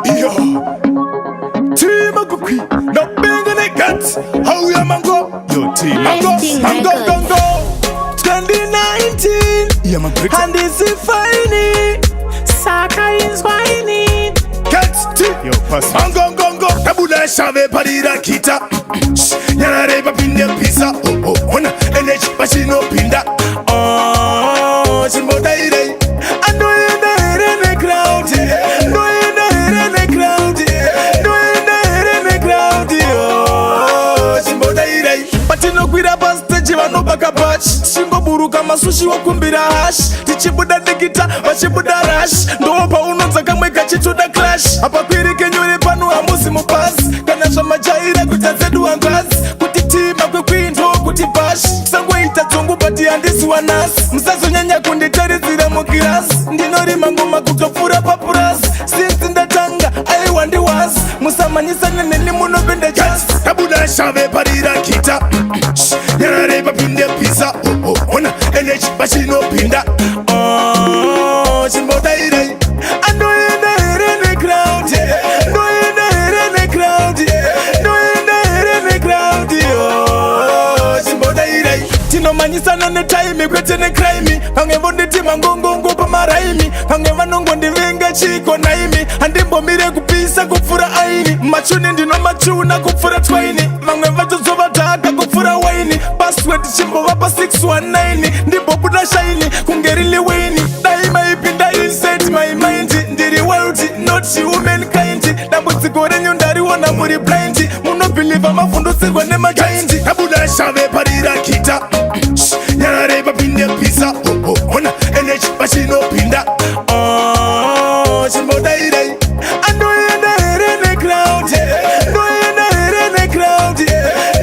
Yo, team a cookie, no bang in the guts. How you mango? Yo, team mango, mango. 2019, yeah, my pretty. And this is fine. Saka is whining. Cats, yo, pass. Mango, tabula shave parira kita. Yana reba pinde pizza. Oh, ona energy machine pinda. Oh, chimboda ire. I know you there in the crowd. No, you there in the crowd. No, you there in the crowd. Oh, chimboda ire. But you know, quit a bastard, you no baka batch. Simbo buru kama sushi wa kumbira hash. Tichibuda digita, wachibuda rush. Ndopa unonza kama ikachichuda clash. Hapa kwiri kenyuri panu amusi mupas. Kanasha majaira kutazedu angaz. Kutitima kwekwindo kutibash. Sangwe itatungu pati andisi wanas. Msazo nyanya kunditari zira mukiras. Ndinori mangoma kutofura papuras. Since ndatanga, ayi wandi was. Musamanyisa nene muno bende jazz. Tabuda shave parira kita. Yana reba pinde pizza. Ona energy machine pinda. Oh, chimboda ire. I know you're there in the crowd. No, you're there in the crowd. No, you're there in the crowd. Oh, chimboda ire. Tino manyisa nane time kwete ne crime. Pange bondi tima ngongo pa maraimi. Pange vanongo ndivenga chiko naimi. Andimbo mire kupisa kufura aini. Machuni ndino machuna kufura twaini. Mange vajo zova taka kufura waini. Password chimbo wapa 619. Ndimbo buda shiny kungerili waini. Daima ipinda inside my mind. Ndiri wealthy not humankind. Nambuzi gore nyundari wana muri blind. Muno believe mafundo sigwa ne majaindi. Tabuda shave parira kita. Yana reba pinde pizza. Ona energy machine pinda. Oh, chimboda ire. I know you're there in the crowd. No, you're there in the crowd.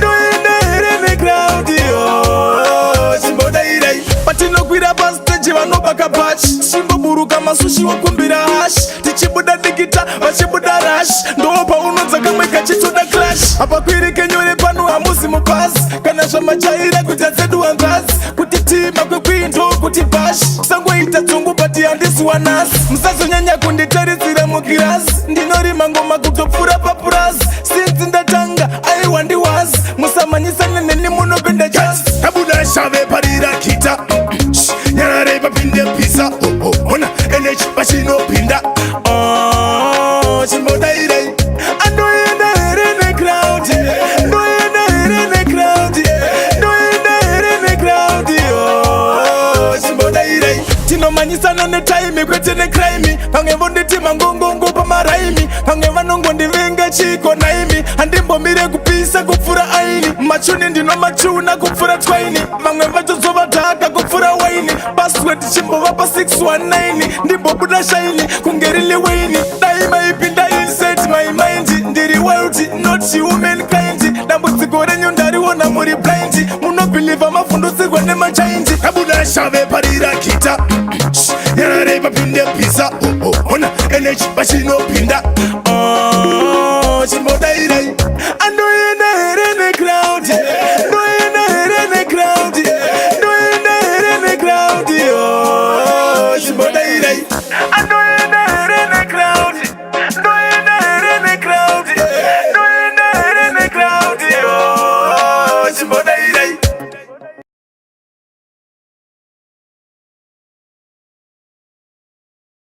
No, you're there in the crowd. Oh, chimboda ire. But you know quit a bastard, you no baka batch. Simbo buru kama sushi wa kumbira hash. Tichibuda digita, wachibuda rush. Ndopa unonza kama ikachichuda clash. Hapa kwiri kenyuri panu amusi mupas. Kanasha majaira kutazedu angaz. Kutitima kwekwindo kutibash. Sangwe itatungu pati andisi wanas. Msazo nyanya kunditari zira mukiras. Ndinori mangoma kutofura papuras. Since ndatanga, ayi wandi was. Musamanyisa nene muno bende jazz. Tabuda shave parira kita. Yana reba pinde pizza. Ona energy machine pinda. Oh, chimboda ire. I know you're there in the crowd. No, you're there in the crowd. No, you're there in the crowd. Oh, chimboda ire. Tino manyisa nane time kwete ne crime. Pange bondi tima ngongo pa maraimi. Pange vanongo ndivenga chiko naimi. Andimbo mire kupisa kufura aini. Machuni ndino machuna kufura twaini. Mange vajo zova taka kufura waini. Password chimbo wapa 619. Ndimbo buda shiny kungerili waini. Daima ipinda inside my mind. Ndiri wealthy not humankind. Nambuzi gore nyundari wana muri blind. Muno believe mafundo sigwa ne majaindi. Tabuda shave parira kita. Yana reba pinde pizza. Ona energy machine pinda. Oh, chimboda ire. I know you're there in the crowd. No, you're there in the crowd. No, you're there in the crowd. Oh, chimboda ire.